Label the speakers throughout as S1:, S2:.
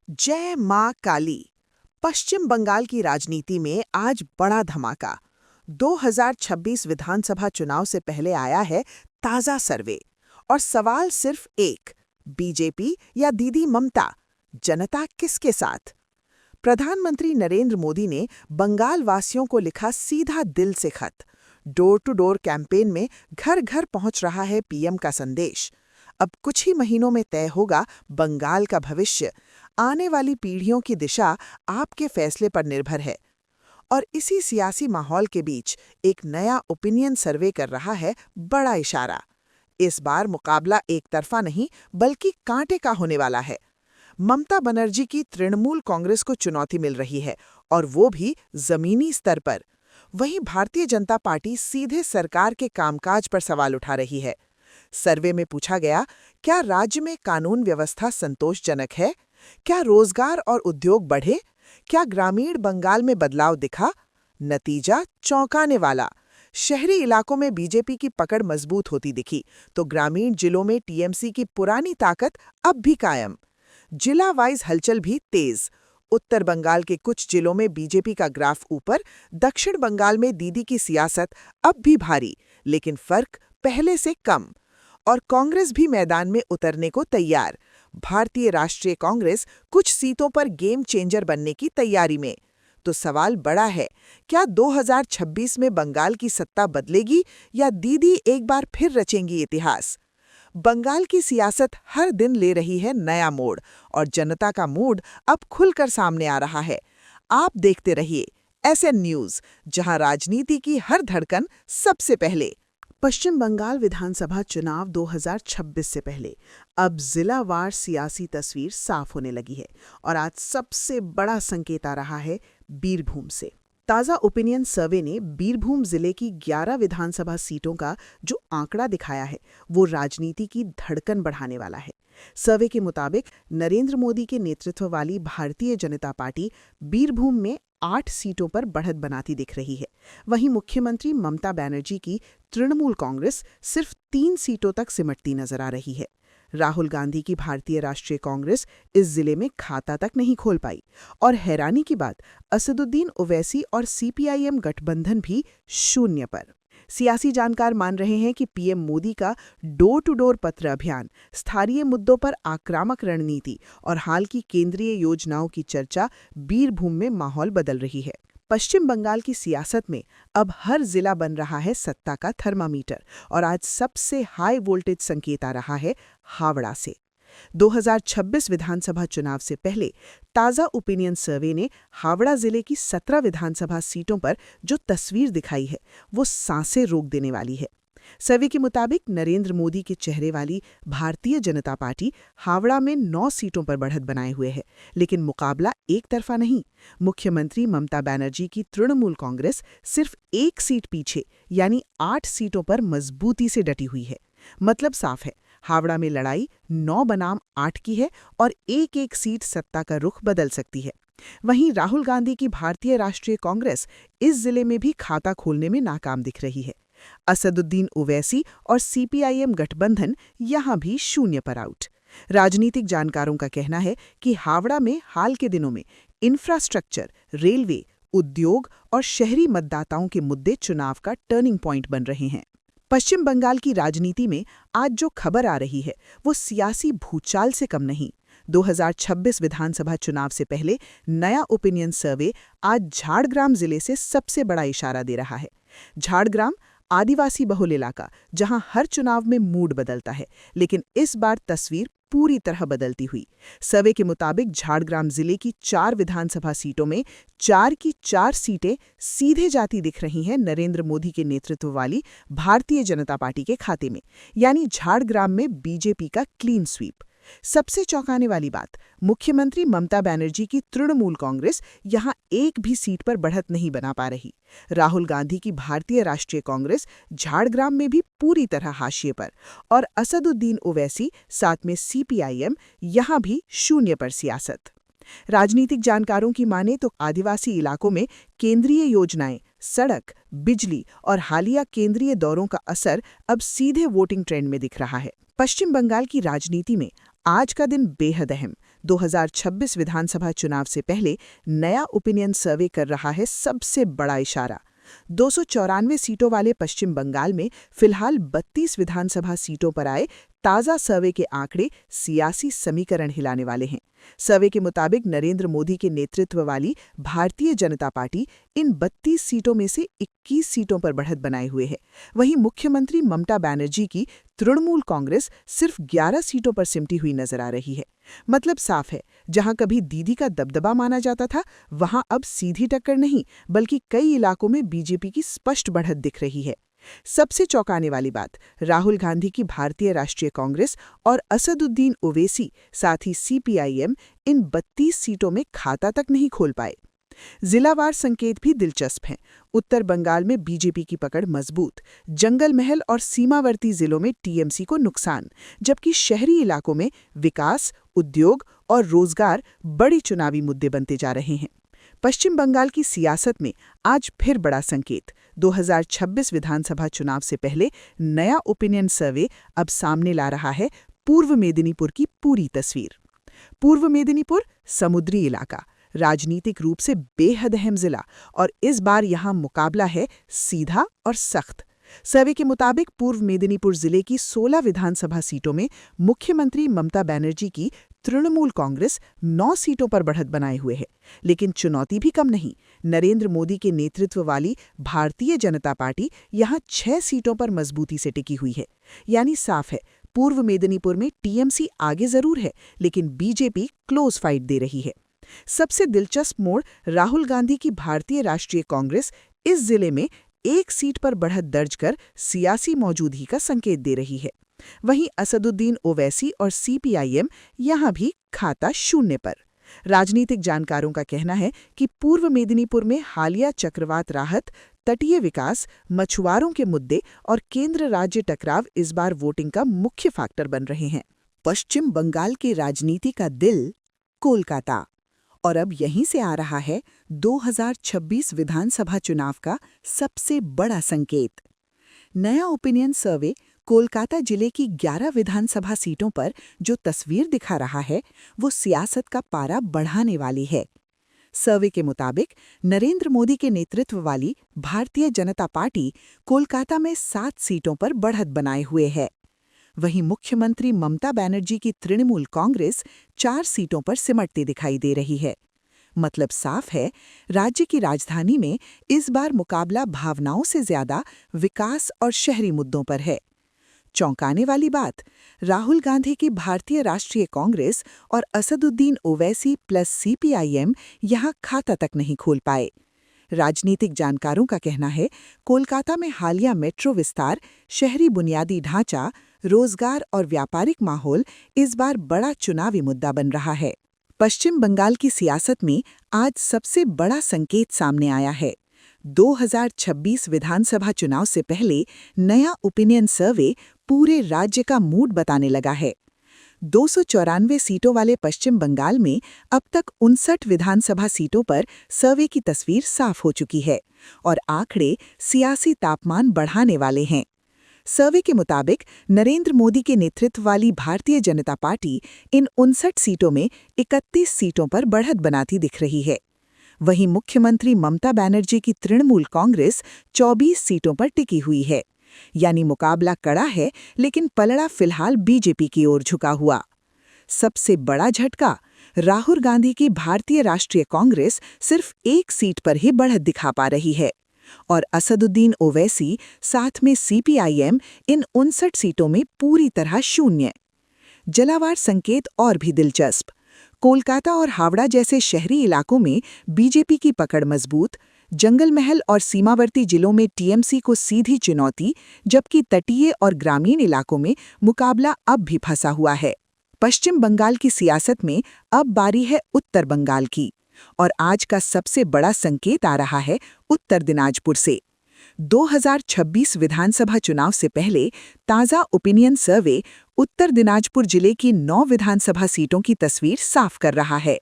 S1: जय मां काली। पश्चिम बंगाल की राजनीति में आज बड़ा धमाका। 2026 विधानसभा चुनाव से पहले आया है ताजा सर्वे। और सवाल सिर्फ एक, बीजेपी या दीदी ममता, जनता किसके साथ? प्रधानमंत्री नरेंद्र मोदी ने बंगाल वासियों को लिखा सीधा दिल से खत। डोर टू डोर कैंपेन में घर घर पहुंच रहा है पीएम का संदेश। अब कुछ ही महीनों में तय होगा बंगाल का भविष्य। आने वाली पीढ़ियों की दिशा आपके फैसले पर निर्भर है। और इसी सियासी माहौल के बीच एक नया ओपिनियन सर्वे कर रहा है बड़ा इशारा। इस बार मुकाबला एक तरफा नहीं बल्कि कांटे का होने वाला है। ममता बनर्जी की तृणमूल कांग्रेस को चुनौती मिल रही है, और वो भी जमीनी स्तर पर। वहीं भारतीय जनता पार्टी सीधे सरकार के कामकाज पर सवाल उठा रही है। सर्वे में पूछा गया, क्या राज्य में कानून व्यवस्था संतोषजनक है? क्या रोजगार और उद्योग बढ़े? क्या ग्रामीण बंगाल में बदलाव दिखा? नतीजा चौंकाने वाला। शहरी इलाकों में बीजेपी की पकड़ मजबूत होती दिखी, तो ग्रामीण जिलों में टीएमसी की पुरानी ताकत अब भी कायम। जिला वाइज हलचल भी तेज। उत्तर बंगाल के कुछ जिलों में बीजेपी का ग्राफ ऊपर, दक्षिण बंगाल में दीदी की सियासत अब भी भारी, लेकिन फर्क पहले से कम। और कांग्रेस भी मैदान में उतरने को तैयार। भारतीय राष्ट्रीय कांग्रेस कुछ सीटों पर गेम चेंजर बनने की तैयारी में। तो सवाल बड़ा है, क्या 2026 में बंगाल की सत्ता बदलेगी या दीदी एक बार फिर रचेंगी इतिहास? बंगाल की सियासत हर दिन ले रही है नया मोड़, और जनता का मूड अब खुलकर सामने आ रहा है। आप देखते रहिए एसएन न्यूज, जहां राजनीति की हर धड़कन सबसे पहले। पश्चिम बंगाल विधानसभा चुनाव 2026 से पहले अब जिलावार सियासी तस्वीर साफ होने लगी है, और आज सबसे बड़ा संकेत आ रहा है बीरभूम से। ताज़ा ओपिनियन सर्वे ने बीरभूम जिले की 11 विधानसभा सीटों का जो आंकड़ा दिखाया है, वो राजनीति की धड़कन बढ़ाने वाला है। सर्वे के मुताबिक नरेंद्र मोदी के नेतृत्व वाली भारतीय जनता पार्टी बीरभूम में 8 सीटों पर बढ़त बनाती दिख रही है। वहीं मुख्यमंत्री ममता बनर्जी की तृणमूल कांग्रेस सिर्फ 3 सीटों तक सिमटती नजर आ रही है। राहुल गांधी की भारतीय राष्ट्रीय कांग्रेस इस जिले में खाता तक नहीं खोल पाई। और हैरानी की बात, असदुद्दीन ओवैसी और सीपीआईएम गठबंधन भी शून्य पर। सियासी जानकार मान रहे हैं कि पीएम मोदी का डोर टू डोर पत्र अभियान, स्थानीय मुद्दों पर आक्रामक रणनीति और हाल की केंद्रीय योजनाओं की चर्चा बीरभूम में माहौल बदल रही है। पश्चिम बंगाल की सियासत में अब हर जिला बन रहा है सत्ता का थर्मामीटर, और आज सबसे हाई वोल्टेज संकेत आ रहा है हावड़ा से। 2026 विधानसभा चुनाव से पहले ताज़ा ओपिनियन सर्वे ने हावड़ा जिले की 17 विधानसभा सीटों पर जो तस्वीर दिखाई है, वो सांसें रोक देने वाली है। सर्वे के मुताबिक नरेंद्र मोदी के चेहरे वाली भारतीय जनता पार्टी हावड़ा में 9 सीटों पर बढ़त बनाए हुए है, लेकिन मुकाबला एक तरफा नहीं। मुख्यमंत्री ममता बनर्जी की तृणमूल कांग्रेस सिर्फ 1 सीट पीछे, यानी 8 सीटों पर मजबूती से डटी हुई है। मतलब साफ है, हावड़ा में लड़ाई 9 बनाम 8 की है, और एक सीट सत्ता का रुख बदल सकती है। वहीं राहुल गांधी की भारतीय राष्ट्रीय कांग्रेस इस जिले में भी खाता खोलने में नाकाम दिख रही है। असदुद्दीन ओवैसी और सीपीआईएम गठबंधन यहां भी शून्य पर आउट। राजनीतिक जानकारों का कहना है कि हावड़ा में हाल के दिनों में इंफ्रास्ट्रक्चर, रेलवे, उद्योग और शहरी मतदाताओं के मुद्दे चुनाव का टर्निंग पॉइंट बन रहे हैं। पश्चिम बंगाल की राजनीति में आज जो खबर आ रही है, वो सियासी भूचाल से कम नहीं। 2026 विधानसभा चुनाव से पहले नया ओपिनियन सर्वे आज झाड़ग्राम जिले से सबसे बड़ा इशारा दे रहा है। झाड़ग्राम आदिवासी बहुल इलाका, जहां हर चुनाव में मूड बदलता है, लेकिन इस बार तस्वीर पूरी तरह बदलती हुई। सर्वे के मुताबिक झाड़ग्राम जिले की 4 विधानसभा सीटों में 4 की 4 सीटें सीधे जाती दिख रही हैं नरेंद्र मोदी के नेतृत्व वाली भारतीय जनता पार्टी के खाते में, यानी झाड़ग्राम में बीजेपी का क्लीन स्वीप। सबसे चौंकाने वाली बात, मुख्यमंत्री ममता बनर्जी की तृणमूल कांग्रेस यहां एक भी सीट पर बढ़त नहीं बना पा रही। राहुल गांधी की भारतीय राष्ट्रीय कांग्रेस झाड़ग्राम में भी पूरी तरह हाशिए पर, और असदुद्दीन ओवैसी साथ में सीपीआईएम यहां भी शून्य पर सियासत। राजनीतिक जानकारों की माने तो आदिवासी इलाकों में केंद्रीय योजनाएं, सड़क, बिजली और हालिया केंद्रीय दौरों का असर अब सीधे वोटिंग ट्रेंड में दिख रहा है। पश्चिम बंगाल की राजनीति में आज का दिन बेहद अहम। 2026 विधानसभा चुनाव से पहले नया ओपिनियन सर्वे कर रहा है सबसे बड़ा इशारा। 294 सीटों वाले पश्चिम बंगाल में फिलहाल 32 विधानसभा सीटों पर आए ताज़ा सर्वे के आंकड़े सियासी समीकरण हिलाने वाले हैं। सर्वे के मुताबिक नरेंद्र मोदी के नेतृत्व वाली भारतीय जनता पार्टी इन 32 सीटों में से 21 सीटों पर बढ़त बनाए हुए है। वहीं मुख्यमंत्री ममता बनर्जी की तृणमूल कांग्रेस सिर्फ 11 सीटों पर सिमटी हुई नजर आ रही है। मतलब साफ है, जहां कभी दीदी का दबदबा माना जाता था, वहां अब सीधी टक्कर नहीं बल्कि कई इलाकों में बीजेपी की स्पष्ट बढ़त दिख रही है। सबसे चौंकाने वाली बात, राहुल गांधी की भारतीय राष्ट्रीय कांग्रेस और असदुद्दीन ओवैसी साथ ही सीपीआईएम इन 32 सीटों में खाता तक नहीं खोल पाए। जिलावार संकेत भी दिलचस्प हैं। उत्तर बंगाल में बीजेपी की पकड़ मजबूत, जंगल महल और सीमावर्ती जिलों में टीएमसी को नुकसान, जबकि शहरी इलाकों में विकास, उद्योग और रोजगार बड़ी चुनावी मुद्दे बनते जा रहे हैं। पश्चिम बंगाल की सियासत में आज फिर बड़ा संकेत। 2026 विधानसभा चुनाव से पहले नया ओपिनियन सर्वे अब सामने ला रहा है पूर्व मेदिनीपुर की पूरी तस्वीर। पूर्व मेदिनीपुर समुद्री इलाका, राजनीतिक रूप से बेहद अहम जिला, और इस बार यहां मुकाबला है सीधा और सख्त। सर्वे के मुताबिक पूर्व मेदिनीपुर जिले की 16 विधानसभा सीटों में मुख्यमंत्री ममता बनर्जी की तृणमूल कांग्रेस 9 सीटों पर बढ़त बनाए हुए है। लेकिन चुनौती भी कम नहीं। नरेंद्र मोदी के नेतृत्व वाली भारतीय जनता पार्टी यहां 6 सीटों पर मजबूती से टिकी हुई है। यानी साफ है, पूर्व मेदिनीपुर में टीएमसी आगे जरूर है, लेकिन बीजेपी क्लोज फाइट दे रही है। सबसे दिलचस्प मोड़, राहुल गांधी की भारतीय राष्ट्रीय कांग्रेस इस जिले में 1 सीट पर बढ़त दर्ज कर सियासी मौजूदगी का संकेत दे रही है। वहीं असदुद्दीन ओवैसी और सीपीआईएम यहां भी खाता शून्य पर। राजनीतिक जानकारों का कहना है कि पूर्व मेदिनीपुर में हालिया चक्रवात राहत, तटीय विकास, मछुआरों के मुद्दे और केंद्र राज्य टकराव इस बार वोटिंग का मुख्य फैक्टर बन रहे हैं। पश्चिम बंगाल की राजनीति का दिल कोलकाता, और अब यहीं से आ रहा है 2026 विधानसभा चुनाव का सबसे बड़ा संकेत। नया ओपिनियन सर्वे कोलकाता जिले की 11 विधानसभा सीटों पर जो तस्वीर दिखा रहा है, वो सियासत का पारा बढ़ाने वाली है। सर्वे के मुताबिक नरेंद्र मोदी के नेतृत्व वाली भारतीय जनता पार्टी कोलकाता में 7 सीटों पर बढ़त बनाए हुए है। वहीं मुख्यमंत्री ममता बनर्जी की तृणमूल कांग्रेस 4 सीटों पर सिमटती दिखाई दे रही है। मतलब साफ है, राज्य की राजधानी में इस बार मुकाबला भावनाओं से ज्यादा विकास और शहरी मुद्दों पर है। चौंकाने वाली बात, राहुल गांधी की भारतीय राष्ट्रीय कांग्रेस और असदुद्दीन ओवैसी प्लस सीपीआईएम यहां खाता तक नहीं खोल पाए। राजनीतिक जानकारों का कहना है, कोलकाता में हालिया मेट्रो विस्तार, शहरी बुनियादी ढांचा, रोजगार और व्यापारिक माहौल इस बार बड़ा चुनावी मुद्दा बन रहा है। पश्चिम बंगाल की सियासत में आज सबसे बड़ा संकेत सामने आया है। 2026 विधानसभा चुनाव से पहले नया ओपिनियन सर्वे पूरे राज्य का मूड बताने लगा है। 294 सीटों वाले पश्चिम बंगाल में अब तक 59 विधानसभा सीटों पर सर्वे की तस्वीर साफ हो चुकी है और आंकड़े सियासी तापमान बढ़ाने वाले हैं। सर्वे के मुताबिक नरेंद्र मोदी के नेतृत्व वाली भारतीय जनता पार्टी इन 59 सीटों में 31 सीटों पर बढ़त बनाती दिख रही है। वहीं मुख्यमंत्री ममता बनर्जी की तृणमूल कांग्रेस 24 सीटों पर टिकी हुई है। यानी मुकाबला कड़ा है, लेकिन पलड़ा फिलहाल बीजेपी की ओर झुका हुआ। सबसे बड़ा झटका, राहुल गांधी की भारतीय राष्ट्रीय कांग्रेस सिर्फ 1 सीट पर ही बढ़त दिखा पा रही है और असदुद्दीन ओवैसी साथ में सीपीआईएम इन 59 सीटों में पूरी तरह शून्य। जलावार संकेत और भी दिलचस्प। कोलकाता और हावड़ा जैसे शहरी इलाकों में बीजेपी की पकड़ मजबूत, जंगल महल और सीमावर्ती जिलों में टीएमसी को सीधी चुनौती, जबकि तटीय और ग्रामीण इलाकों में मुकाबला अब भी फंसा हुआ है। पश्चिम बंगाल की सियासत में अब बारी है उत्तर बंगाल की, और आज का सबसे बड़ा संकेत आ रहा है उत्तर दिनाजपुर से। 2026 विधानसभा चुनाव से पहले ताज़ा ओपिनियन सर्वे उत्तर दिनाजपुर जिले की 9 विधानसभा सीटों की तस्वीर साफ कर रहा है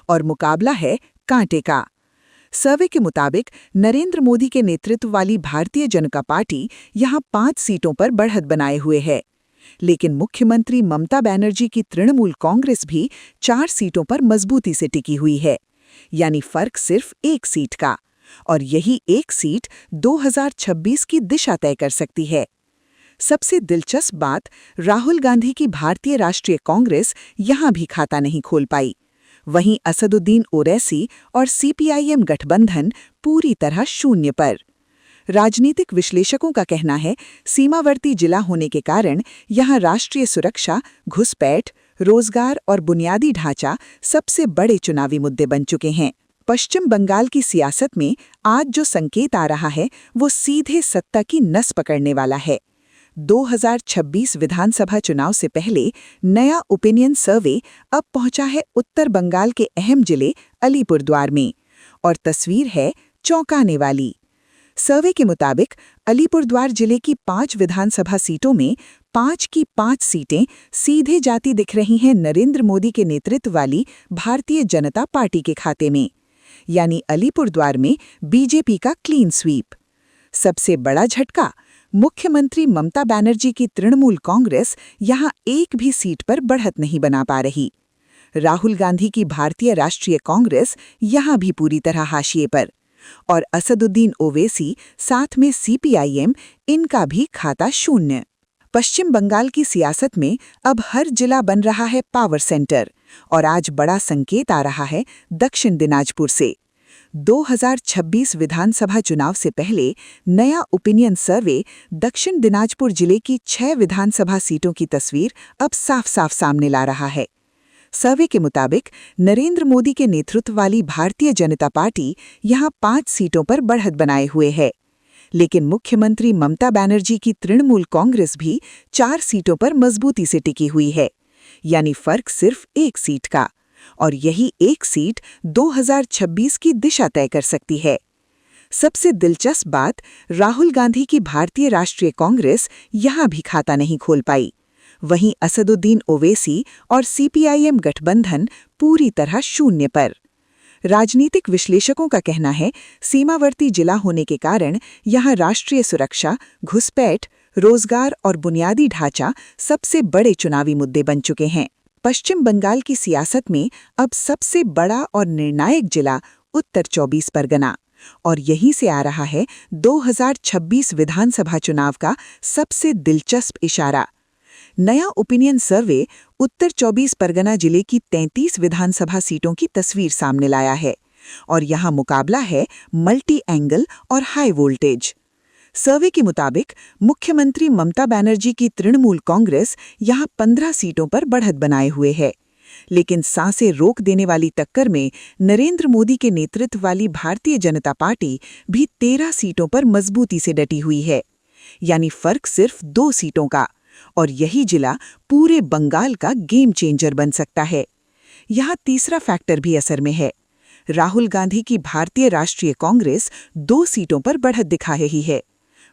S1: और मुकाबला है कांटे का। सर्वे के मुताबिक नरेंद्र मोदी के नेतृत्व वाली भारतीय जनता पार्टी यहां 5 सीटों पर बढ़त बनाए हुए है। लेकिन मुख्यमंत्री ममता बनर्जी की तृणमूल कांग्रेस भी 4 सीटों पर मजबूती से टिकी हुई है, यानी फर्क सिर्फ 1 सीट का। और यही 1 सीट 2026 की दिशा तय कर सकती है। सबसे दिलचस्प बात, राहुल गांधी की भारतीय राष्ट्रीय कांग्रेस यहां भी खाता नहीं खोल पाई। वहीं असदुद्दीन ओवैसी और सीपीआईएम गठबंधन पूरी तरह शून्य पर। राजनीतिक विश्लेषकों का कहना है, सीमावर्ती जिला होने के कारण यहां राष्ट्रीय सुरक्षा, घुसपैठ, रोजगार और बुनियादी ढांचा सबसे बड़े चुनावी मुद्दे बन चुके हैं। पश्चिम बंगाल की सियासत में आज जो संकेत आ रहा है, वो सीधे सत्ता की नस पकड़ने वाला है। 2026 विधानसभा चुनाव से पहले नया ओपिनियन सर्वे अब पहुंचा है उत्तर बंगाल के अहम जिले अलीपुरद्वार में, और तस्वीर है चौंकाने वाली। सर्वे के मुताबिक अलीपुरद्वार जिले की 5 विधानसभा सीटों में 5 की 5 सीटें सीधे जाती दिख रही हैं नरेंद्र मोदी के नेतृत्व वाली भारतीय जनता पार्टी के खाते में, यानी अलीपुरद्वार में बीजेपी का क्लीन स्वीप। सबसे बड़ा झटका, मुख्यमंत्री ममता बनर्जी की तृणमूल कांग्रेस यहां एक भी सीट पर बढ़त नहीं बना पा रही। राहुल गांधी की भारतीय राष्ट्रीय कांग्रेस यहां भी पूरी तरह हाशिए पर, और असदुद्दीन ओवैसी साथ में सीपीआईएम, इनका भी खाता शून्य। पश्चिम बंगाल की सियासत में अब हर जिला बन रहा है पावर सेंटर, और आज बड़ा संकेत आ रहा है दक्षिण दिनाजपुर से। 2026 विधानसभा चुनाव से पहले नया ओपिनियन सर्वे दक्षिण दिनाजपुर जिले की 6 विधानसभा सीटों की तस्वीर अब साफ-साफ सामने ला रहा है। सर्वे के मुताबिक नरेंद्र मोदी के नेतृत्व वाली भारतीय जनता पार्टी यहां 5 सीटों पर बढ़त बनाए हुए है, लेकिन मुख्यमंत्री ममता बनर्जी की तृणमूल कांग्रेस भी 4 सीटों पर मजबूती से टिकी हुई है, यानी फर्क सिर्फ 1 सीट का। और यही 1 सीट 2026 की दिशा तय कर सकती है। सबसे दिलचस्प बात, राहुल गांधी की भारतीय राष्ट्रीय कांग्रेस यहां भी खाता नहीं खोल पाई। वहीं असदुद्दीन ओवैसी और सीपीआईएम गठबंधन पूरी तरह शून्य पर। राजनीतिक विश्लेषकों का कहना है, सीमावर्ती जिला होने के कारण यहां राष्ट्रीय सुरक्षा, घुसपैठ, रोजगार और बुनियादी ढांचा सबसे बड़े चुनावी मुद्दे बन चुके हैं। पश्चिम बंगाल की सियासत में अब सबसे बड़ा और निर्णायक जिला उत्तर 24 परगना, और यहीं से आ रहा है 2026 विधानसभा चुनाव का सबसे दिलचस्प इशारा। नया ओपिनियन सर्वे उत्तर 24 परगना जिले की 33 विधानसभा सीटों की तस्वीर सामने लाया है, और यहां मुकाबला है मल्टी एंगल और हाई वोल्टेज। सर्वे के मुताबिक मुख्यमंत्री ममता बनर्जी की तृणमूल कांग्रेस यहां 15 सीटों पर बढ़त बनाए हुए है, लेकिन सांसें रोक देने वाली टक्कर में नरेंद्र मोदी के नेतृत्व वाली भारतीय जनता पार्टी भी 13 सीटों पर मजबूती से डटी हुई है, यानी फर्क सिर्फ 2 सीटों का। और यही जिला पूरे बंगाल का गेम चेंजर बन सकता है। यहाँ तीसरा फैक्टर भी असर में है। राहुल गांधी की भारतीय राष्ट्रीय कांग्रेस 2 सीटों पर बढ़त दिखा रही है,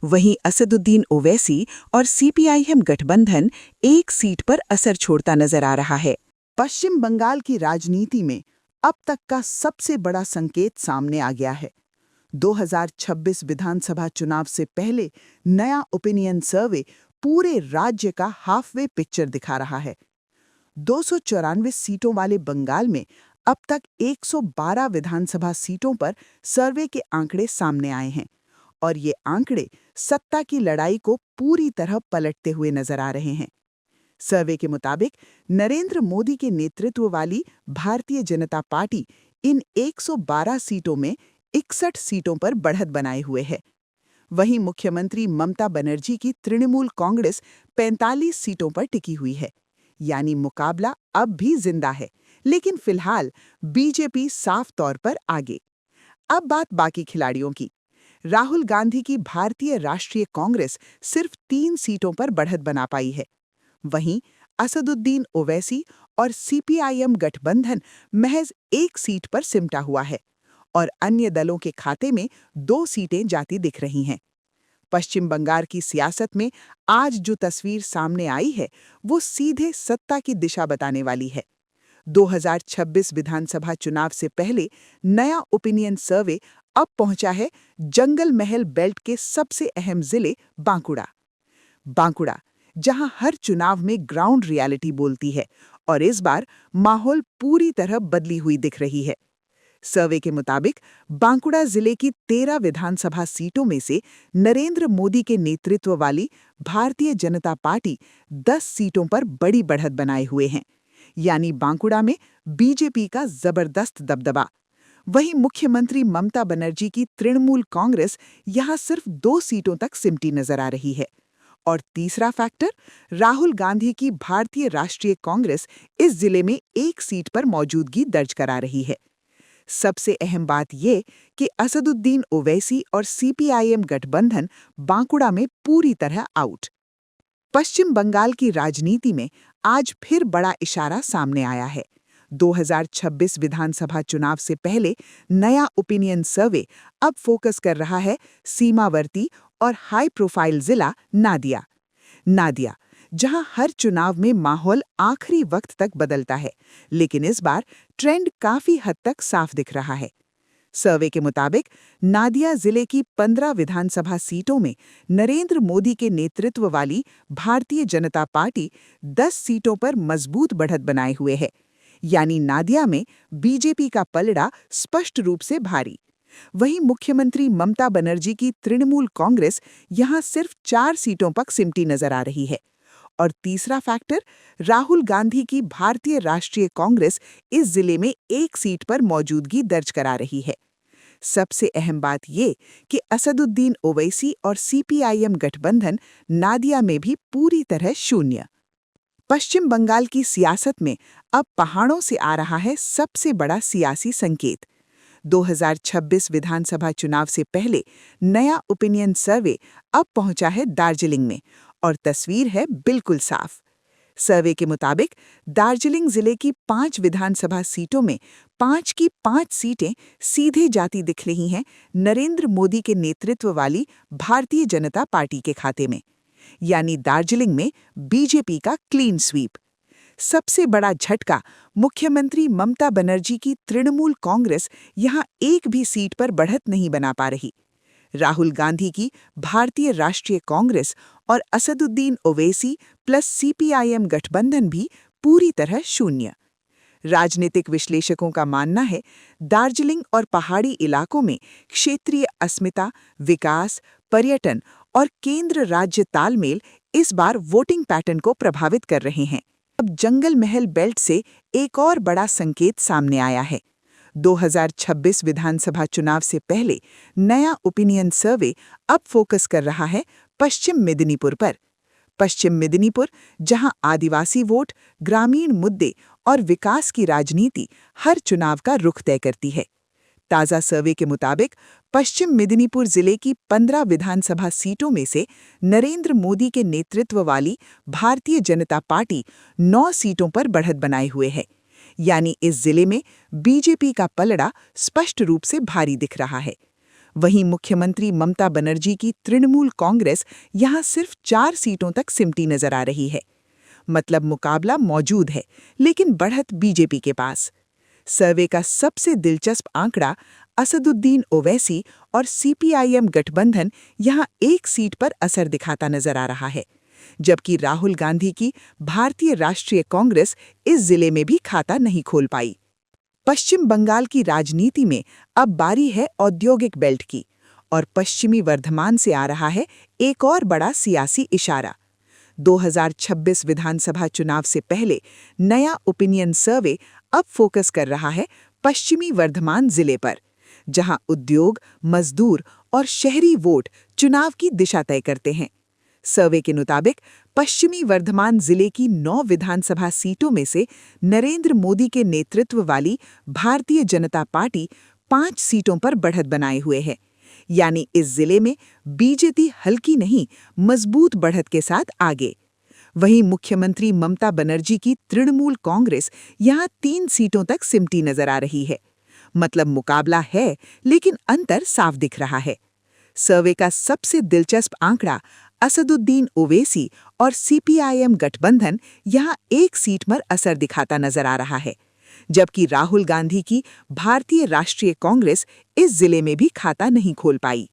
S1: वहीं असदुद्दीन ओवैसी और सीपीआईएम गठबंधन 1 सीट पर असर छोड़ता नजर आ रहा है। पश्चिम बंगाल की राजनीति में अब तक का सबसे बड़ा संकेत सामने आ गया है। 2026 विधानसभा चुनाव से पहले नया ओपिनियन सर्वे पूरे राज्य का हाफवे पिक्चर दिखा रहा है। 294 सीटों वाले बंगाल में अब तक 112 विधानसभा सीटों पर सर्वे के आंकड़े सामने आए हैं, और ये आंकड़े सत्ता की लड़ाई को पूरी तरह पलटते हुए नजर आ रहे हैं। सर्वे के मुताबिक नरेंद्र मोदी के नेतृत्व वाली भारतीय जनता पार्टी इन 112 सीटों में 61 सीटों पर बढ़त बनाए हुए है। वहीं मुख्यमंत्री ममता बनर्जी की तृणमूल कांग्रेस 45 सीटों पर टिकी हुई है, यानी मुकाबला अब भी जिंदा है, लेकिन फिलहाल बीजेपी साफ तौर पर आगे। अब बात बाकी खिलाड़ियों की। राहुल गांधी की भारतीय राष्ट्रीय कांग्रेस सिर्फ 3 सीटों पर बढ़त बना पाई है। वहीं असदुद्दीन ओवैसी और सीपीआईएम गठबंधन महज 1 सीट पर सिमटा हुआ है, और अन्य दलों के खाते में 2 सीटें जाती दिख रही हैं। पश्चिम बंगाल की सियासत में आज जो तस्वीर सामने आई है, वो सीधे सत्ता की दिशा बताने वाली है। 2026 विधानसभा चुनाव से पहले नया ओपिनियन सर्वे अब पहुंचा है जंगल महल बेल्ट के सबसे अहम जिले बांकुड़ा। बांकुड़ा जहां हर चुनाव में ग्राउंड रियलिटी बोलती है और इस बार माहौल पूरी तरह बदली हुई दिख रही है। सर्वे के मुताबिक बांकुड़ा जिले की 13 विधानसभा सीटों में से नरेंद्र मोदी के नेतृत्व वाली भारतीय जनता पार्टी 10 सीटों पर बड़ी बढ़त बनाए हुए हैं, यानी बांकुड़ा में बीजेपी का जबरदस्त दबदबा। वहीं मुख्यमंत्री ममता बनर्जी की तृणमूल कांग्रेस यहां सिर्फ 2 सीटों तक सिमटी नजर आ रही है। और तीसरा फैक्टर, राहुल गांधी की भारतीय राष्ट्रीय कांग्रेस इस जिले में 1 सीट पर मौजूदगी दर्ज करा रही है। सबसे अहम बात ये कि असदुद्दीन ओवैसी और सीपीआईएम गठबंधन बांकुड़ा में पूरी तरह आउट। पश्चिम बंगाल की राजनीति में आज फिर बड़ा इशारा सामने आया है। 2026 विधानसभा चुनाव से पहले नया ओपिनियन सर्वे अब फोकस कर रहा है सीमावर्ती और हाई प्रोफाइल जिला नादिया, जहां हर चुनाव में माहौल आखिरी वक्त तक बदलता है, लेकिन इस बार ट्रेंड काफी हद तक साफ दिख रहा है। सर्वे के मुताबिक नादिया जिले की 15 विधानसभा सीटों में नरेंद्र मोदी के नेतृत्व वाली भारतीय जनता पार्टी 10 सीटों पर मजबूत बढ़त बनाए हुए है, यानी नादिया में बीजेपी का पलड़ा स्पष्ट रूप से भारी। वहीं मुख्यमंत्री ममता बनर्जी की तृणमूल कांग्रेस यहां सिर्फ 4 सीटों पर सिमटी नजर आ रही है। और तीसरा फैक्टर, राहुल गांधी की भारतीय राष्ट्रीय कांग्रेस इस जिले में 1 सीट पर मौजूदगी दर्ज करा रही है। सबसे अहम बात ये कि असदुद्दीन ओवैसी और सीपीआईएम गठबंधन नादिया में भी पूरी तरह शून्य। पश्चिम बंगाल की सियासत में अब पहाड़ों से आ रहा है सबसे बड़ा सियासी संकेत। 2026 विधानसभा चुनाव से पहले नया ओपिनियन सर्वे अब पहुंचा है दार्जिलिंग में और तस्वीर है बिल्कुल साफ। सर्वे के मुताबिक दार्जिलिंग जिले की 5 विधानसभा सीटों में 5 की 5 सीटें सीधे जाती दिख रही हैं नरेंद्र मोदी के नेतृत्व वाली भारतीय जनता पार्टी के खाते में, यानी दार्जिलिंग में बीजेपी का क्लीन स्वीप। सबसे बड़ा झटका, मुख्यमंत्री ममता बनर्जी की तृणमूल कांग्रेस यहां 1 भी सीट पर बढ़त नहीं बना पा रही। राहुल गांधी की भारतीय राष्ट्रीय कांग्रेस और असदुद्दीन ओवैसी प्लस सीपीआईएम गठबंधन भी पूरी तरह शून्य। राजनीतिक विश्लेषकों का मानना है, दार्जिलिंग और पहाड़ी इलाकों में क्षेत्रीय अस्मिता, विकास, पर्यटन और केंद्र राज्य तालमेल इस बार वोटिंग पैटर्न को प्रभावित कर रहे हैं। अब जंगल महल बेल्ट से एक और बड़ा संकेत सामने आया है। 2026 विधानसभा चुनाव से पहले नया ओपिनियन सर्वे अब फोकस कर रहा है पश्चिम मेदिनीपुर पर। पश्चिम मेदिनीपुर, जहां आदिवासी वोट, ग्रामीण मुद्दे और विकास की राजनीति हर चुनाव का रुख तय करती है। ताज़ा सर्वे के मुताबिक पश्चिम मेदिनीपुर जिले की 15 विधानसभा सीटों में से नरेंद्र मोदी के नेतृत्व वाली भारतीय जनता पार्टी 9 सीटों पर बढ़त बनाए हुए है, यानी इस जिले में बीजेपी का पलड़ा स्पष्ट रूप से भारी दिख रहा है। वहीं मुख्यमंत्री ममता बनर्जी की तृणमूल कांग्रेस यहां सिर्फ 4 सीटों तक सिमटी नजर आ रही है। मतलब मुकाबला मौजूद है, लेकिन बढ़त बीजेपी के पास। सर्वे का सबसे दिलचस्प आंकड़ा, असदुद्दीन ओवैसी और सीपीआईएम गठबंधन यहां 1 सीट पर असर दिखाता नजर आ रहा है, जबकि राहुल गांधी की भारतीय राष्ट्रीय कांग्रेस इस जिले में भी खाता नहीं खोल पाई। पश्चिम बंगाल की राजनीति में अब बारी है औद्योगिक बेल्ट की, और पश्चिमी वर्धमान से आ रहा है एक और बड़ा सियासी इशारा। 2026 विधानसभा चुनाव से पहले नया ओपिनियन सर्वे अब फोकस कर रहा है पश्चिमी वर्धमान जिले पर, जहां उद्योग, मजदूर और शहरी वोट चुनाव की दिशा तय करते हैं। सर्वे के मुताबिक पश्चिमी वर्धमान जिले की 9 विधानसभा सीटों में से नरेंद्र मोदी के नेतृत्व वाली भारतीय जनता पार्टी 5 सीटों पर बढ़त बनाए हुए है, यानी इस जिले में बीजेपी हल्की नहीं, मजबूत बढ़त के साथ आगे। वहीं मुख्यमंत्री ममता बनर्जी की तृणमूल कांग्रेस यहां 3 सीटों तक सिमटी नजर आ रही है। मतलब मुकाबला है, लेकिन अंतर साफ दिख रहा है। सर्वे का सबसे दिलचस्प आंकड़ा, असदुद्दीन ओवैसी और सीपीआईएम गठबंधन यहां 1 सीट पर असर दिखाता नजर आ रहा है, जबकि राहुल गांधी की भारतीय राष्ट्रीय कांग्रेस इस जिले में भी खाता नहीं खोल पाई।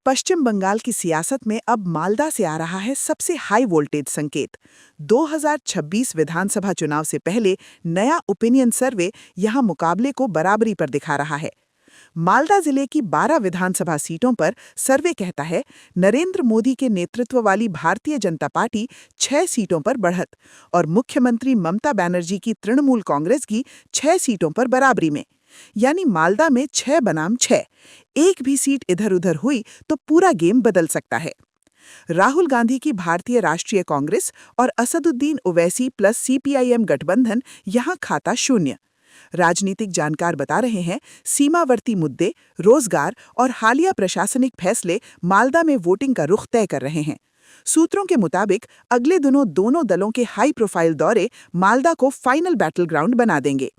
S1: पश्चिम बंगाल की सियासत में अब मालदा से आ रहा है सबसे हाई वोल्टेज संकेत। 2026 विधानसभा चुनाव से पहले नया ओपिनियन सर्वे यहां मुकाबले को बराबरी पर दिखा रहा है। मालदा जिले की 12 विधानसभा सीटों पर सर्वे कहता है नरेंद्र मोदी के नेतृत्व वाली भारतीय जनता पार्टी 6 सीटों पर बढ़त और मुख्यमंत्री ममता बनर्जी की तृणमूल कांग्रेस की 6 सीटों पर बराबरी में। यानी मालदा में 6 बनाम 6, एक भी सीट इधर-उधर हुई तो पूरा गेम बदल सकता है। राहुल गांधी की भारतीय राष्ट्रीय कांग्रेस और असदुद्दीन ओवैसी प्लस सीपीआईएम गठबंधन यहां खाता शून्य। राजनीतिक जानकार बता रहे हैं सीमावर्ती मुद्दे, रोजगार और हालिया प्रशासनिक फैसले मालदा में वोटिंग का रुख तय कर रहे हैं। सूत्रों के मुताबिक अगले दिनों दोनों दलों के हाई प्रोफाइल दौरे मालदा को फाइनल बैटल ग्राउंड बना देंगे।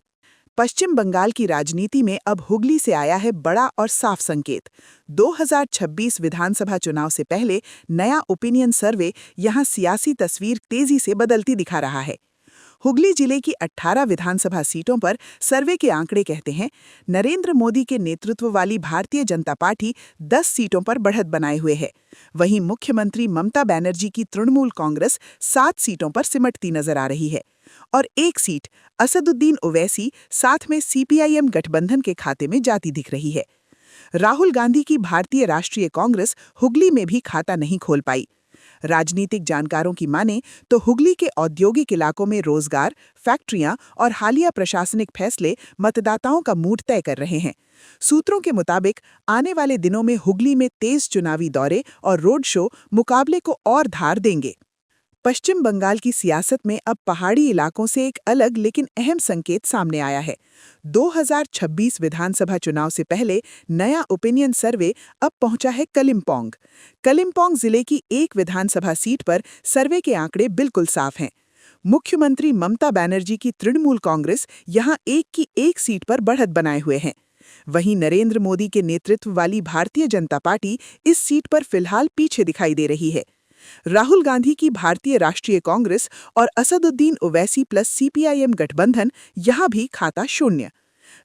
S1: पश्चिम बंगाल की राजनीति में अब हुगली से आया है बड़ा और साफ संकेत। 2026 विधानसभा चुनाव से पहले नया ओपिनियन सर्वे यहां सियासी तस्वीर तेजी से बदलती दिखा रहा है। हुगली जिले की 18 विधानसभा सीटों पर सर्वे के आंकड़े कहते हैं नरेंद्र मोदी के नेतृत्व वाली भारतीय जनता पार्टी 10 सीटों पर बढ़त बनाए हुए है। वहीं मुख्यमंत्री ममता बनर्जी की तृणमूल कांग्रेस 7 सीटों पर सिमटती नजर आ रही है और एक सीट असदुद्दीन ओवैसी साथ में सीपीआईएम गठबंधन के खाते में जाती दिख रही है। राहुल गांधी की भारतीय राष्ट्रीय कांग्रेस हुगली में भी खाता नहीं खोल पाई। राजनीतिक जानकारों की माने तो हुगली के औद्योगिक इलाकों में रोजगार, फैक्ट्रियां और हालिया प्रशासनिक फैसले मतदाताओं का मूड तय कर रहे हैं। सूत्रों के मुताबिक आने वाले दिनों में हुगली में तेज चुनावी दौरे और रोड शो मुकाबले को और धार देंगे। पश्चिम बंगाल की सियासत में अब पहाड़ी इलाकों से एक अलग लेकिन अहम संकेत सामने आया है। 2026 विधानसभा चुनाव से पहले नया ओपिनियन सर्वे अब पहुंचा है कलिम्पोंग। कलिम्पोंग जिले की एक विधानसभा सीट पर सर्वे के आंकड़े बिल्कुल साफ हैं। मुख्यमंत्री ममता बनर्जी की तृणमूल कांग्रेस यहां एक की एक सीट पर बढ़त बनाए हुए हैं। वहीं नरेंद्र मोदी के नेतृत्व वाली भारतीय जनता पार्टी इस सीट पर फिलहाल पीछे दिखाई दे रही है। राहुल गांधी की भारतीय राष्ट्रीय कांग्रेस और असदुद्दीन ओवैसी प्लस सीपीआईएम गठबंधन यहां भी खाता शून्य।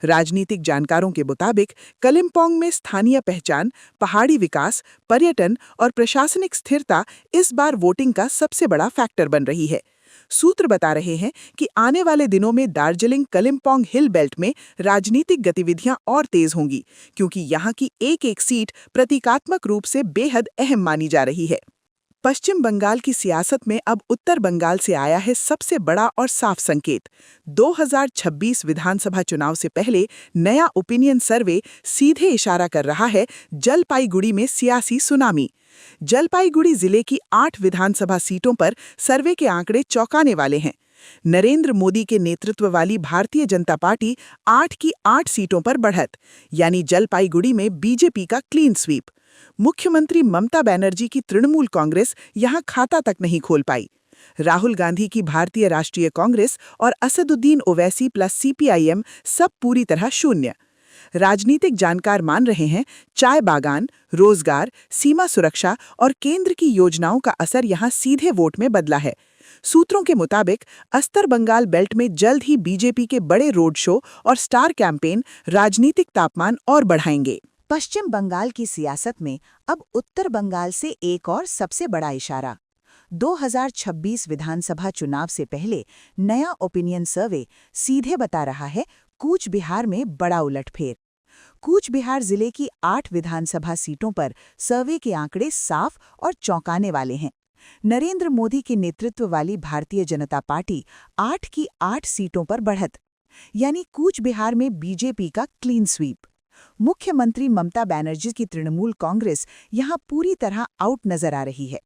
S1: राजनीतिक जानकारों के मुताबिक कलिम्पोंग में स्थानीय पहचान, पहाड़ी विकास, पर्यटन और प्रशासनिक स्थिरता इस बार वोटिंग का सबसे बड़ा फैक्टर बन रही है। सूत्र बता रहे हैं कि आने वाले दिनों में दार्जिलिंग कलिम्पोंग हिल बेल्ट में राजनीतिक गतिविधियां और तेज होंगी, क्योंकि यहां की एक-एक सीट प्रतीकात्मक रूप से बेहद अहम मानी जा रही है। पश्चिम बंगाल की सियासत में अब उत्तर बंगाल से आया है सबसे बड़ा और साफ संकेत। 2026 विधानसभा चुनाव से पहले नया ओपिनियन सर्वे सीधे इशारा कर रहा है जलपाईगुड़ी में सियासी सुनामी। जलपाईगुड़ी जिले की 8 विधानसभा सीटों पर सर्वे के आंकड़े चौंकाने वाले हैं। नरेंद्र मोदी के नेतृत्व वाली भारतीय जनता पार्टी 8 की 8 सीटों पर बढ़त, यानी जलपाईगुड़ी में बीजेपी का क्लीन स्वीप। मुख्यमंत्री ममता बनर्जी की तृणमूल कांग्रेस यहां खाता तक नहीं खोल पाई। राहुल गांधी की भारतीय राष्ट्रीय कांग्रेस और असदुद्दीन ओवैसी प्लस सीपीआईएम सब पूरी तरह शून्य। राजनीतिक जानकार मान रहे हैं चाय बागान, रोजगार, सीमा सुरक्षा और केंद्र की योजनाओं का असर यहां सीधे वोट में बदला है। सूत्रों के मुताबिक अस्तर बंगाल बेल्ट में जल्द ही बीजेपी के बड़े रोड शो और स्टार कैंपेन राजनीतिक तापमान और बढ़ाएंगे।
S2: पश्चिम बंगाल की सियासत में अब उत्तर बंगाल से एक और सबसे बड़ा इशारा। 2026 विधानसभा चुनाव से पहले नया ओपिनियन सर्वे सीधे बता रहा है कूच बिहार में बड़ा उलटफेर। कूच बिहार जिले की 8 विधानसभा सीटों पर सर्वे के आंकड़े साफ और चौंकाने वाले हैं। नरेंद्र मोदी के नेतृत्व वाली भारतीय जनता पार्टी 8 की 8 सीटों पर बढ़त, यानी कूच बिहार में बीजेपी का क्लीन स्वीप। मुख्यमंत्री ममता बनर्जी की तृणमूल कांग्रेस यहां पूरी तरह आउट नजर आ रही है।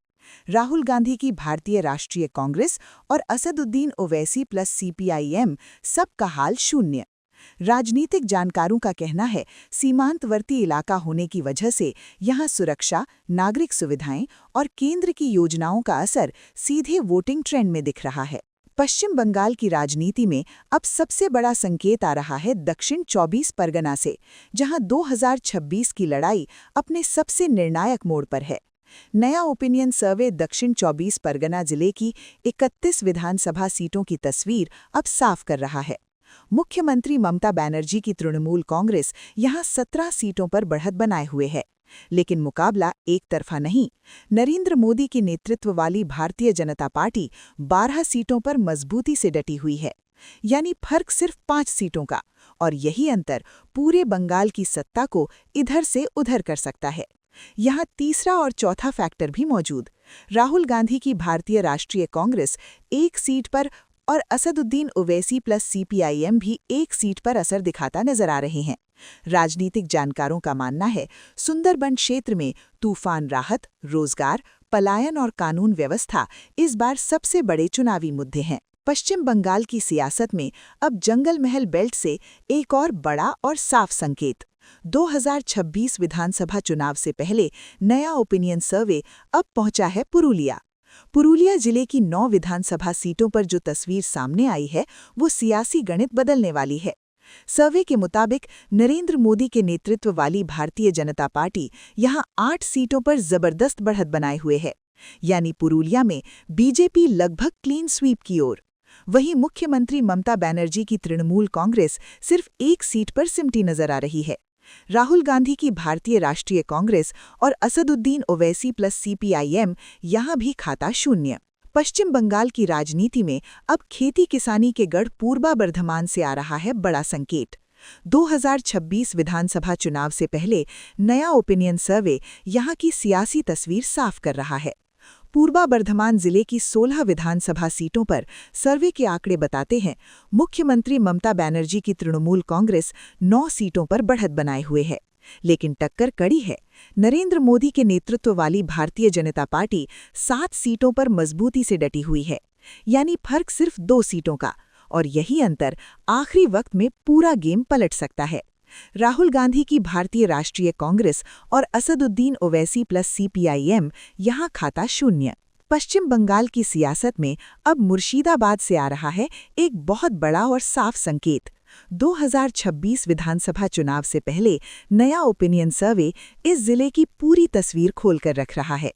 S2: राहुल गांधी की भारतीय राष्ट्रीय कांग्रेस और असदुद्दीन ओवैसी प्लस सीपीआईएम सबका हाल शून्य। राजनीतिक जानकारों का कहना है सीमांतवर्ती इलाका होने की वजह से यहां सुरक्षा, नागरिक सुविधाएं और केंद्र की योजनाओं का असर सीधे वोटिंग ट्रेंड में दिख रहा है। पश्चिम बंगाल की राजनीति में अब सबसे बड़ा संकेत आ रहा है दक्षिण 24 परगना से, जहां 2026 की लड़ाई अपने सबसे निर्णायक मोड़ पर है। नया ओपिनियन सर्वे दक्षिण 24 परगना जिले की 31 विधानसभा सीटों की तस्वीर अब साफ कर रहा है। मुख्यमंत्री ममता बनर्जी की तृणमूल कांग्रेस यहां 17 सीटों पर बढ़त बनाए हुए है। लेकिन मुकाबला एक तरफा नहीं। नरेंद्र मोदी के नेतृत्व वाली भारतीय जनता पार्टी 12 सीटों पर मजबूती से डटी हुई है, यानी फर्क सिर्फ 5 सीटों का, और यही अंतर पूरे बंगाल की सत्ता को इधर से उधर कर सकता है। यहाँ तीसरा और चौथा फैक्टर भी मौजूद। राहुल गांधी की भारतीय राष्ट्रीय कांग्रेस 1 सीट पर और असदुद्दीन ओवैसी प्लस सीपीआईएम भी 1 सीट पर असर दिखाता नजर आ रहे हैं। राजनीतिक जानकारों का मानना है, सुंदरबन क्षेत्र में तूफान राहत, रोजगार, पलायन और कानून व्यवस्था इस बार सबसे बड़े चुनावी मुद्दे हैं। पश्चिम बंगाल की सियासत में अब जंगल महल बेल्ट से एक और बड़ा और साफ संकेत। 2026 विधानसभा चुनाव से पहले नया ओपिनियन सर्वे अब पहुंचा है पुरुलिया। पुरुलिया जिले की 9 विधानसभा सीटों पर जो तस्वीर सामने आई है, वो सियासी गणित बदलने वाली है। सर्वे के मुताबिक नरेंद्र मोदी के नेतृत्व वाली भारतीय जनता पार्टी यहां 8 सीटों पर जबरदस्त बढ़त बनाए हुए है, यानी पुरुलिया में बीजेपी लगभग क्लीन स्वीप की ओर। वहीं मुख्यमंत्री ममता बनर्जी की तृणमूल कांग्रेस सिर्फ 1 सीट पर सिमटी नजर आ रही है। राहुल गांधी की भारतीय राष्ट्रीय कांग्रेस और असदुद्दीन ओवैसी प्लस सीपीआईएम यहां भी खाता शून्य। पश्चिम बंगाल की राजनीति में अब खेती किसानी के गढ़ पूर्वा बर्धमान से आ रहा है बड़ा संकेत। 2026 विधानसभा चुनाव से पहले नया ओपिनियन सर्वे यहां की सियासी तस्वीर साफ कर रहा है। पूर्वा बर्धमान जिले की 16 विधानसभा सीटों पर सर्वे के आंकड़े बताते हैं, मुख्यमंत्री ममता बनर्जी की तृणमूल कांग्रेस 9 सीटों पर बढ़त बनाए हुए है, लेकिन टक्कर कड़ी है। नरेंद्र मोदी के नेतृत्व वाली भारतीय जनता पार्टी 7 सीटों पर मजबूती से डटी हुई है, यानी फर्क सिर्फ 2 सीटों का, और यही अंतर आखिरी वक्त में पूरा गेम पलट सकता है। राहुल गांधी की भारतीय राष्ट्रीय कांग्रेस और असदुद्दीन ओवैसी प्लस सीपीआईएम यहां खाता शून्य। पश्चिम बंगाल की सियासत में अब मुर्शिदाबाद से आ रहा है एक बहुत बड़ा और साफ संकेत। 2026 विधानसभा चुनाव से पहले नया ओपिनियन सर्वे इस जिले की पूरी तस्वीर खोलकर रख रहा है।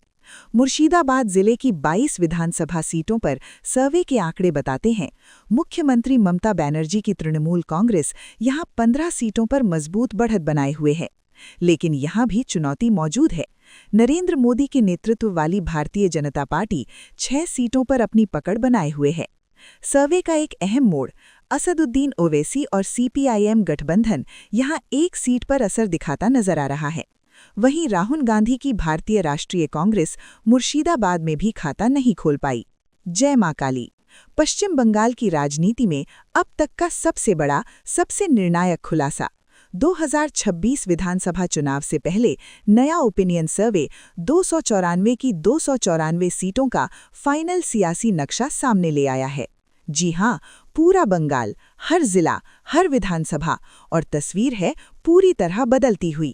S2: मुर्शिदाबाद जिले की 22 विधानसभा सीटों पर सर्वे के आंकड़े बताते हैं, मुख्यमंत्री ममता बनर्जी की तृणमूल कांग्रेस यहां 15 सीटों पर मजबूत बढ़त बनाए हुए है, लेकिन यहां भी चुनौती मौजूद है। नरेंद्र मोदी के नेतृत्व वाली भारतीय जनता पार्टी 6 सीटों पर अपनी पकड़ बनाए हुए है। सर्वे का एक अहम मोड़, असदुद्दीन ओवैसी और सीपीआईएम गठबंधन यहां 1 सीट पर असर दिखाता नजर आ रहा है। वहीं राहुल गांधी की भारतीय राष्ट्रीय कांग्रेस मुर्शिदाबाद में भी खाता नहीं खोल पाई। जय मां काली। पश्चिम बंगाल की राजनीति में अब तक का सबसे बड़ा, सबसे निर्णायक खुलासा। 2026 विधानसभा चुनाव से पहले नया ओपिनियन सर्वे 294 की 294 सीटों का फाइनल सियासी नक्शा सामने ले आया है। जी हां, पूरा बंगाल, हर जिला, हर विधानसभा, और तस्वीर है पूरी तरह बदलती हुई।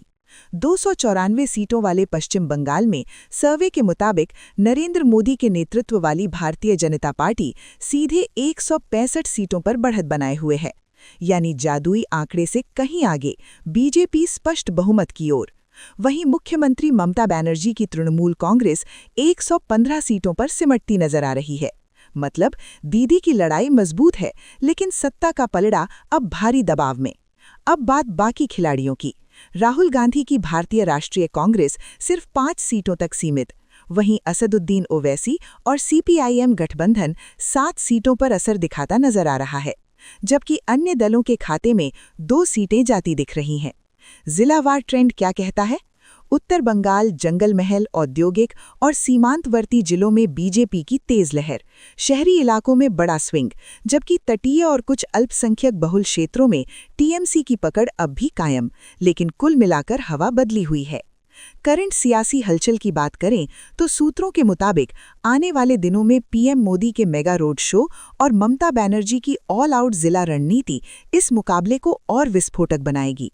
S2: 294 सीटों वाले पश्चिम बंगाल में सर्वे के मुताबिक नरेंद्र मोदी के नेतृत्व वाली भारतीय जनता पार्टी सीधे 165 सीटों पर बढ़त बनाए हुए है, यानी जादुई आंकड़े से कहीं आगे बीजेपी स्पष्ट बहुमत की ओर। वहीं मुख्यमंत्री ममता बनर्जी की तृणमूल कांग्रेस 115 सीटों पर सिमटती नजर आ रही है। मतलब दीदी की लड़ाई मजबूत है, लेकिन सत्ता का पलड़ा अब भारी दबाव में। अब बात बाकी खिलाड़ियों की। राहुल गांधी की भारतीय राष्ट्रीय कांग्रेस सिर्फ 5 सीटों तक सीमित। वहीं असदुद्दीन ओवैसी और सीपीआईएम गठबंधन 7 सीटों पर असर दिखाता नजर आ रहा है, जबकि अन्य दलों के खाते में 2 सीटें जाती दिख रही हैं। जिलावार ट्रेंड क्या कहता है? उत्तर बंगाल जंगल महल, औद्योगिक और सीमांतवर्ती जिलों में बीजेपी की तेज लहर, शहरी इलाकों में बड़ा स्विंग, जबकि तटीय और कुछ अल्पसंख्यक बहुल क्षेत्रों में टीएमसी की पकड़ अब भी कायम, लेकिन कुल मिलाकर हवा बदली हुई है। करंट सियासी हलचल की बात करें तो सूत्रों के मुताबिक आने वाले दिनों में पीएम मोदी के मेगा रोड शो और ममता बनर्जी की ऑल आउट जिला रणनीति इस मुकाबले को और विस्फोटक बनाएगी।